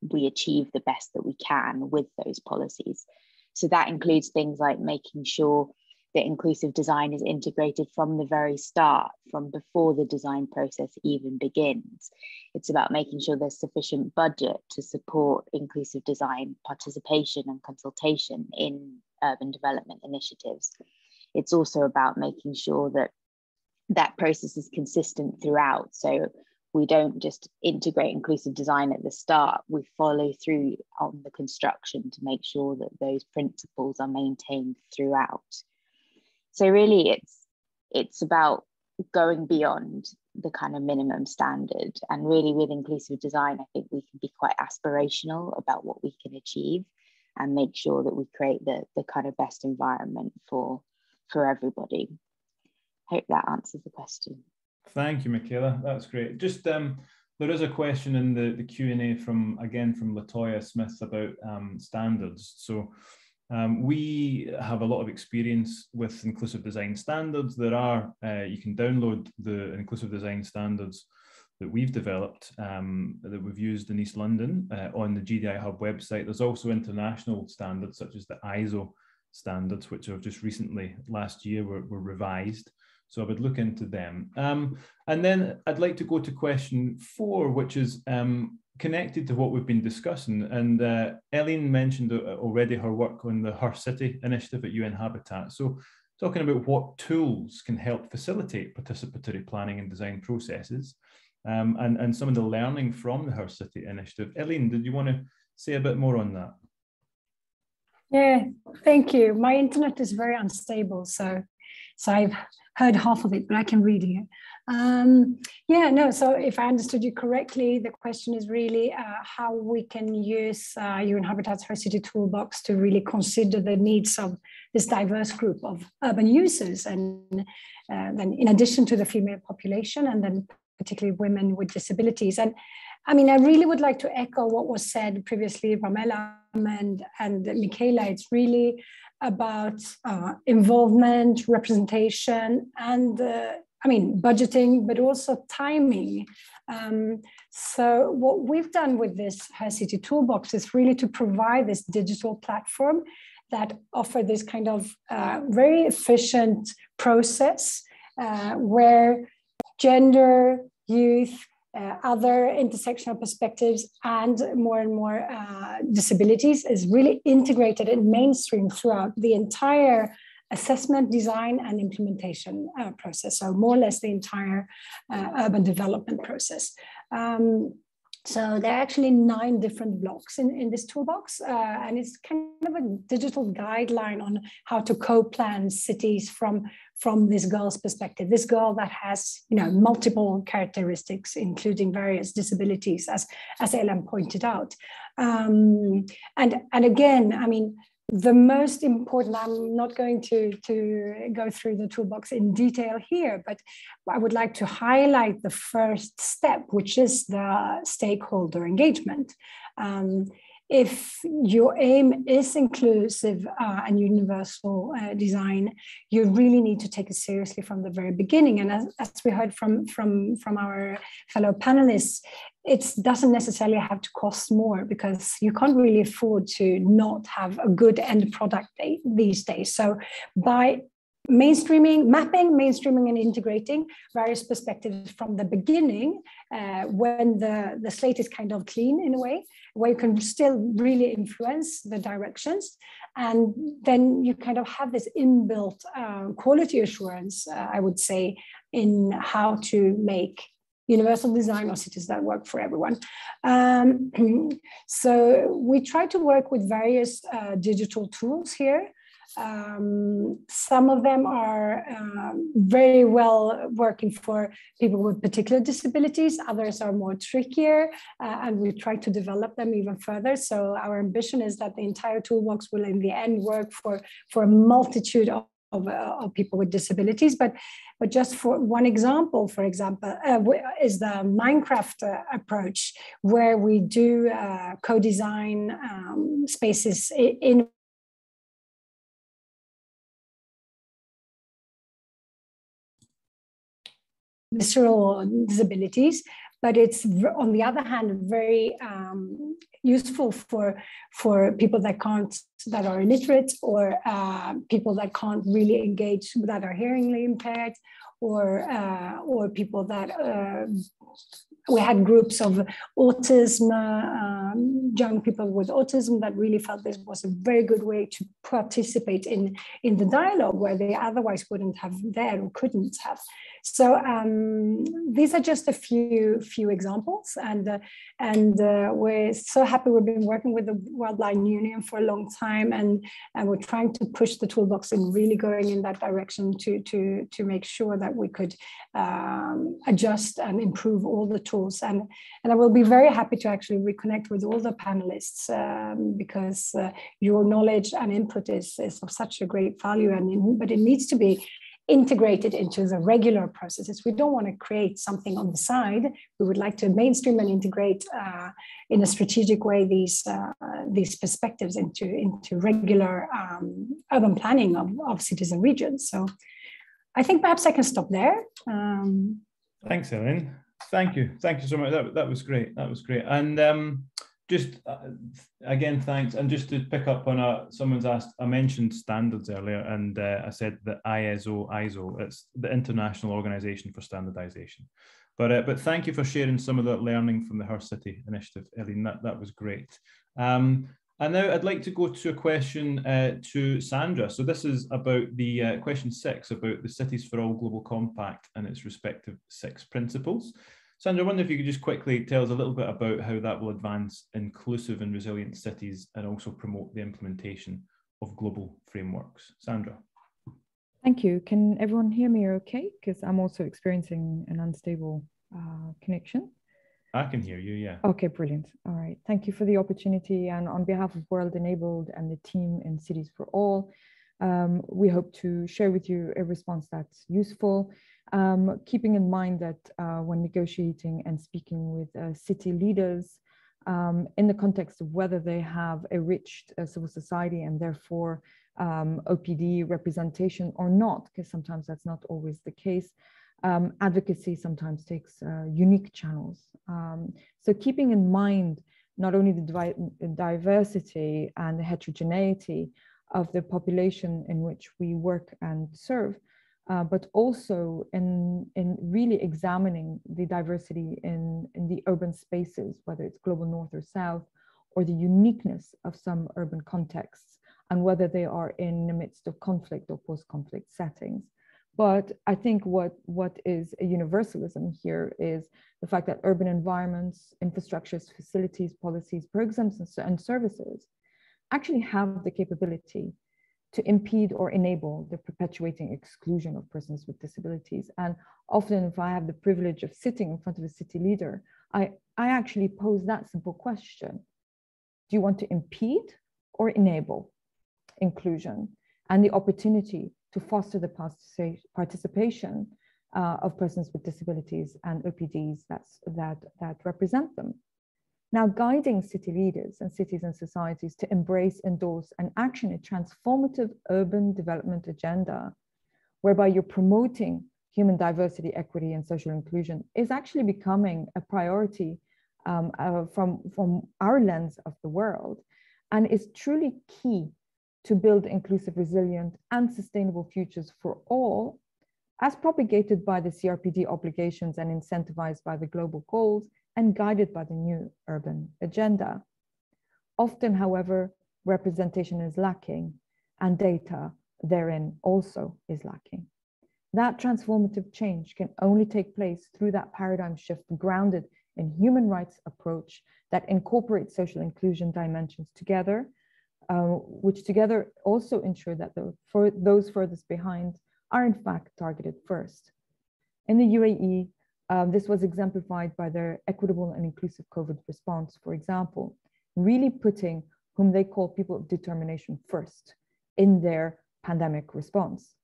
we achieve the best that we can with those policies. So that includes things like making sure that inclusive design is integrated from the very start, from before the design process even begins. It's about making sure there's sufficient budget to support inclusive design participation and consultation in urban development initiatives. It's also about making sure that that process is consistent throughout. So we don't just integrate inclusive design at the start, we follow through on the construction to make sure that those principles are maintained throughout. So really it's about going beyond the kind of minimum standard. And really with inclusive design, I think we can be quite aspirational about what we can achieve and make sure that we create the kind of best environment for everybody. Hope that answers the question. Thank you, Michaela. That's great. Just there is a question in the Q&A from Latoya Smith about standards. So we have a lot of experience with inclusive design standards. There are, you can download the inclusive design standards that we've developed, that we've used in East London on the GDI Hub website. There's also international standards such as the ISO standards, which have just recently, last year, were revised. So I would look into them. And then I'd like to go to question 4, which is connected to what we've been discussing. And Eileen mentioned already her work on the Her City initiative at UN Habitat. So talking about what tools can help facilitate participatory planning and design processes, and some of the learning from the Her City initiative. Eileen, did you want to say a bit more on that? Yeah, thank you. My internet is very unstable, so I've heard half of it, but I can read it. So if I understood you correctly, the question is really how we can use UN Habitat's Her City Toolbox to really consider the needs of this diverse group of urban users, and then in addition to the female population, and then particularly women with disabilities. And I mean, I really would like to echo what was said previously from Elam and Michaela. It's really about involvement, representation, and budgeting, but also timing. So what we've done with this Her City Toolbox is really to provide this digital platform that offer this kind of very efficient process where gender, youth, other intersectional perspectives, and more disabilities is really integrated and mainstream throughout the entire assessment, design, and implementation process. So more or less the entire urban development process. So there are actually 9 different blocks in this toolbox, and it's kind of a digital guideline on how to co-plan cities from this girl's perspective. This girl that has multiple characteristics, including various disabilities, as Elam pointed out. And again, I mean, the most important, I'm not going to go through the toolbox in detail here, but I would like to highlight the first step, which is the stakeholder engagement. If your aim is inclusive and universal design, you really need to take it seriously from the very beginning. And as we heard from our fellow panelists, it doesn't necessarily have to cost more, because you can't really afford to not have a good end product these days. So by mapping, mainstreaming, and integrating various perspectives from the beginning, when the slate is kind of clean in a way, where you can still really influence the directions. And then you kind of have this inbuilt quality assurance, I would say, in how to make universal design or cities that work for everyone. So we try to work with various digital tools here. Some of them are very well working for people with particular disabilities. Others are more trickier, and we try to develop them even further. So our ambition is that the entire toolbox will in the end work for a multitude of people with disabilities. But just for one example, is the Minecraft approach, where we do co-design spaces in visceral disabilities, but it's on the other hand very useful for people that are illiterate, or people that can't really engage, that are hearingly impaired, or people that we had groups of autism, young people with autism that really felt this was a very good way to participate in the dialogue, where they otherwise wouldn't have dared or couldn't have. So these are just a few examples, and we're so happy. We've been working with the World Blind Union for a long time, and we're trying to push the toolbox and really going in that direction to make sure that we could adjust and improve all the tools. And I will be very happy to actually reconnect with all the panelists, because your knowledge and input is of such a great value, but it needs to be integrated into the regular processes. We don't want to create something on the side. We would like to mainstream and integrate in a strategic way these perspectives into regular urban planning of cities and regions. So I think perhaps I can stop there. Thanks, Ellen. Thank you so much. That was great. And just again, thanks. And just to pick up on someone's asked, I mentioned standards earlier, and I said that ISO, it's the International Organization for Standardization. But thank you for sharing some of that learning from the Her City initiative, Eileen. That was great. And now I'd like to go to a question to Sandra. So this is about the question 6, about the Cities for All Global Compact and its respective 6 principles. Sandra, I wonder if you could just quickly tell us a little bit about how that will advance inclusive and resilient cities and also promote the implementation of global frameworks. Sandra. Thank you. Can everyone hear me okay? Because I'm also experiencing an unstable connection. I can hear you, yeah. Okay, brilliant. All right. Thank you for the opportunity. And on behalf of World Enabled and the team in Cities for All, we hope to share with you a response that's useful. Keeping in mind that when negotiating and speaking with city leaders in the context of whether they have a rich civil society and therefore OPD representation or not, because sometimes that's not always the case, advocacy sometimes takes unique channels. So keeping in mind not only the diversity and the heterogeneity of the population in which we work and serve, but also in really examining the diversity in the urban spaces, whether it's global north or south, or the uniqueness of some urban contexts, and whether they are in the midst of conflict or post-conflict settings. But I think what is a universalism here is the fact that urban environments, infrastructures, facilities, policies, programs, and services actually have the capability to impede or enable the perpetuating exclusion of persons with disabilities. And often, if I have the privilege of sitting in front of a city leader, I actually pose that simple question. Do you want to impede or enable? inclusion and the opportunity to foster the participation of persons with disabilities and OPDs that represent them. Now, guiding city leaders and cities and societies to embrace, endorse, and action a transformative urban development agenda, whereby you're promoting human diversity, equity, and social inclusion, is actually becoming a priority from our lens of the world, and is truly key to build inclusive, resilient, and sustainable futures for all, as propagated by the CRPD obligations and incentivized by the global goals and guided by the new urban agenda. Often, however, representation is lacking and data therein also is lacking. That transformative change can only take place through that paradigm shift grounded in human rights approach that incorporates social inclusion dimensions together, which together also ensure that those furthest behind are in fact targeted first. In the UAE, this was exemplified by their equitable and inclusive COVID response, for example, really putting whom they call people of determination first in their pandemic response.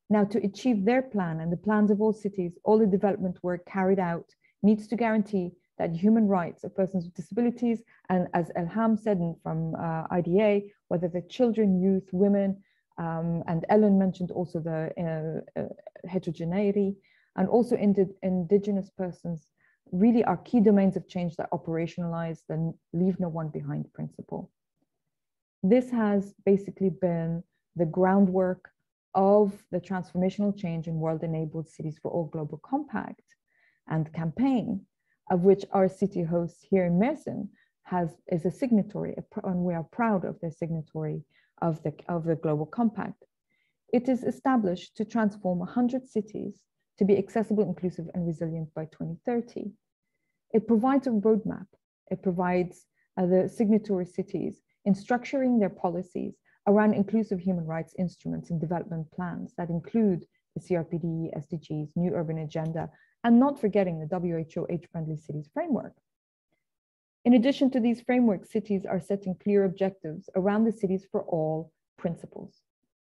Now, to achieve their plan and the plans of all cities, all the development work carried out needs to guarantee that human rights of persons with disabilities, and as Elham said from IDA, whether they're children, youth, women, and Ellen mentioned also the heterogeneity, and also indigenous persons, really are key domains of change that operationalize the leave no one behind principle. This has basically been the groundwork of the transformational change in World-Enabled Cities for All Global Compact and campaign, of which our city host here in Mersin is a signatory, and we are proud of the signatory of the Global Compact. It is established to transform 100 cities to be accessible, inclusive, and resilient by 2030. It provides a roadmap. It provides the signatory cities in structuring their policies around inclusive human rights instruments and development plans that include the CRPD, SDGs, New Urban Agenda, and not forgetting the WHO Age-Friendly Cities Framework. In addition to these frameworks, cities are setting clear objectives around the Cities for All principles,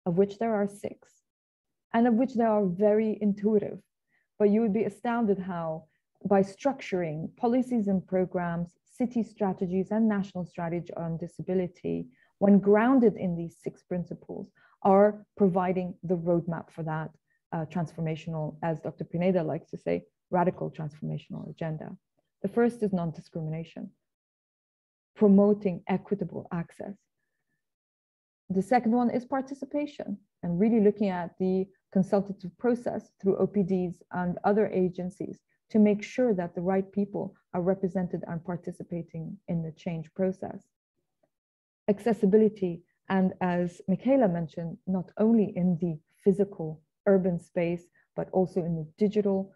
of which there are 6, and of which they are very intuitive. But you would be astounded how, by structuring policies and programs, city strategies, and national strategy on disability, when grounded in these 6 principles, are providing the roadmap for that transformational, as Dr. Pineda likes to say, radical transformational agenda. The first is non-discrimination, promoting equitable access. The second one is participation, and really looking at the consultative process through OPDs and other agencies to make sure that the right people are represented and participating in the change process. Accessibility, and as Michaela mentioned, not only in the physical urban space, but also in the digital,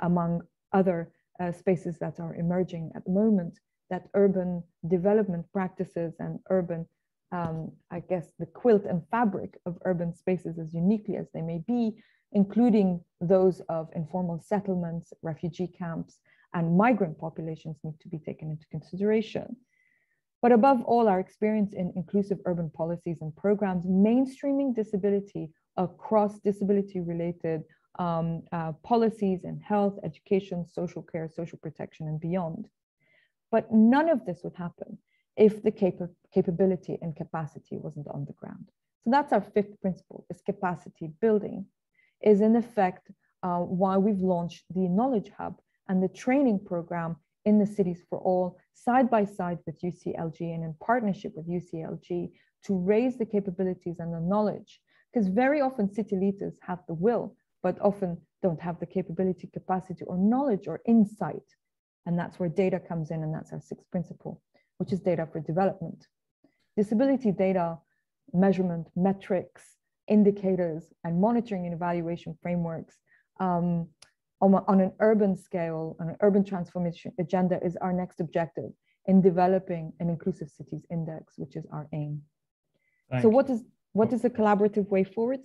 among other spaces that are emerging at the moment, that urban development practices and urban, I guess, the quilt and fabric of urban spaces, as uniquely as they may be, including those of informal settlements, refugee camps, and migrant populations, need to be taken into consideration. But above all, our experience in inclusive urban policies and programs, mainstreaming disability across disability-related policies in health, education, social care, social protection, and beyond. But none of this would happen if the capability and capacity wasn't on the ground. So that's our 5th principle, is capacity building, is in effect why we've launched the Knowledge Hub and the training program in the Cities for All, side by side with UCLG and in partnership with UCLG, to raise the capabilities and the knowledge. Because very often city leaders have the will, but often don't have the capability, capacity, or knowledge or insight. And that's where data comes in, and that's our 6th principle, which is data for development. Disability data, measurement, metrics, indicators, and monitoring and evaluation frameworks on an urban scale, an urban transformation agenda, is our next objective in developing an inclusive cities index, which is our aim. So what is the collaborative way forward?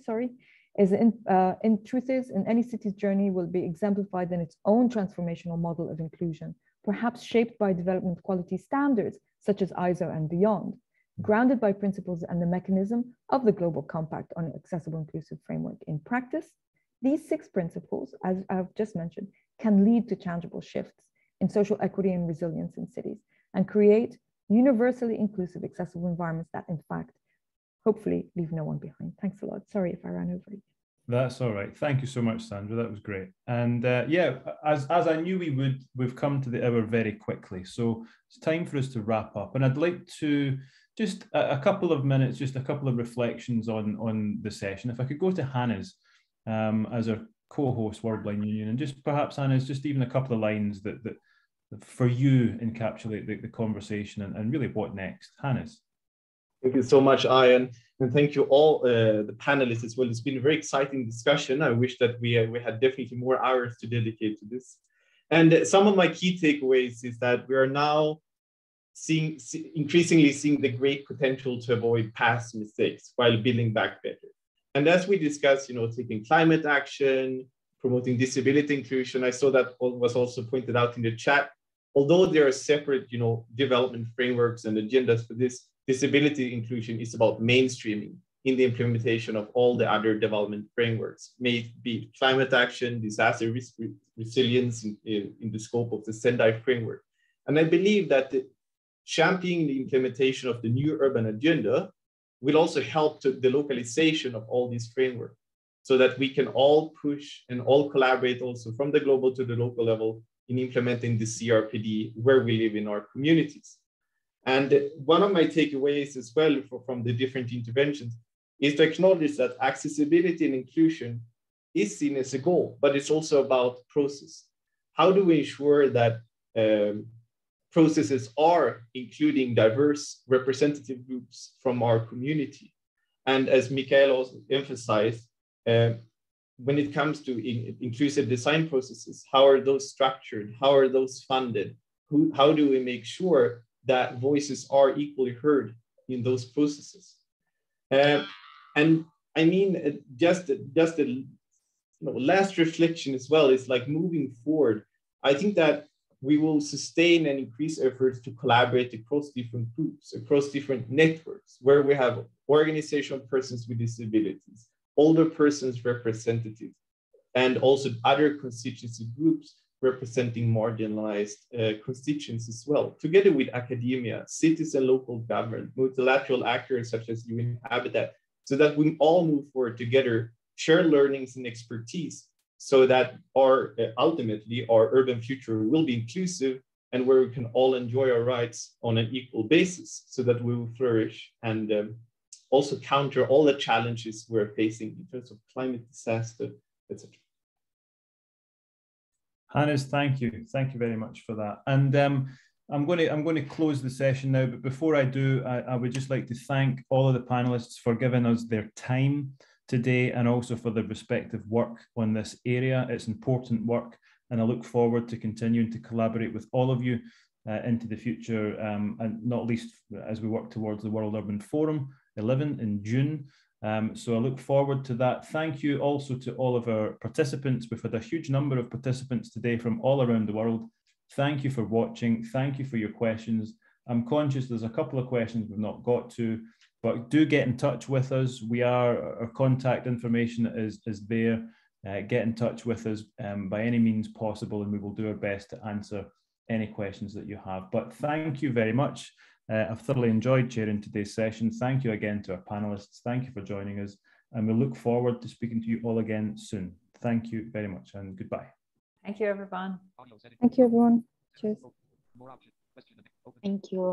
In truth is, in any city's journey will be exemplified in its own transformational model of inclusion, perhaps shaped by development quality standards, such as ISO and beyond. grounded by principles and the mechanism of the Global Compact on Accessible Inclusive Framework. In practice, these 6 principles, as I've just mentioned, can lead to tangible shifts in social equity and resilience in cities and create universally inclusive, accessible environments that, in fact, hopefully leave no one behind. Thanks a lot. Sorry if I ran over you. That's all right. Thank you so much, Sandra. That was great. And yeah, as I knew we would, we've come to the hour very quickly. So it's time for us to wrap up. And I'd like to just a couple of minutes, just a couple of reflections on the session. If I could go to Hannes as our co-host World Blind Union, and just perhaps, Hannes, just even a couple of lines that for you encapsulate the conversation and really what next. Hannes. Thank you so much, Ian, and thank you all the panelists as well. It's been a very exciting discussion. I wish that we had definitely more hours to dedicate to this. And some of my key takeaways is that we are now increasingly seeing the great potential to avoid past mistakes while building back better. And as we discussed, taking climate action, promoting disability inclusion, I saw that was also pointed out in the chat. Although there are separate, development frameworks and agendas for this, disability inclusion is about mainstreaming in the implementation of all the other development frameworks, may it be climate action, disaster risk resilience in the scope of the Sendai framework. And I believe that championing the implementation of the new urban agenda will also help to the localization of all these frameworks so that we can all push and all collaborate also from the global to the local level in implementing the CRPD where we live in our communities. And one of my takeaways as well from the different interventions is to acknowledge that accessibility and inclusion is seen as a goal, but it's also about process. How do we ensure that processes are including diverse representative groups from our community? And as Michael also emphasized, when it comes to inclusive design processes, how are those structured? How are those funded? How do we make sure that voices are equally heard in those processes? And I mean, just the last reflection as well is like moving forward. I think that we will sustain and increase efforts to collaborate across different groups, across different networks, where we have organizational persons with disabilities, older persons representatives, and also other constituency groups representing marginalized constituents as well, together with academia, cities and local government, multilateral actors such as UN Habitat, so that we all move forward together, share learnings and expertise, so that ultimately our urban future will be inclusive and where we can all enjoy our rights on an equal basis, so that we will flourish and also counter all the challenges we're facing in terms of climate disaster, etc. Hannes, thank you. Thank you very much for that. And I'm going to close the session now, but before I do, I would just like to thank all of the panelists for giving us their time today and also for their respective work on this area. It's important work, and I look forward to continuing to collaborate with all of you into the future, and not least as we work towards the World Urban Forum 11 in June. So I look forward to that. Thank you also to all of our participants. We've had a huge number of participants today from all around the world. Thank you for watching. Thank you for your questions. I'm conscious there's a couple of questions we've not got to, but do get in touch with us. Our contact information is there. Get in touch with us by any means possible, and we will do our best to answer any questions that you have. But thank you very much. I've thoroughly enjoyed chairing today's session. Thank you again to our panelists. Thank you for joining us, and we look forward to speaking to you all again soon. Thank you very much, and goodbye. Thank you, everyone. Thank you, everyone. Cheers. Thank you.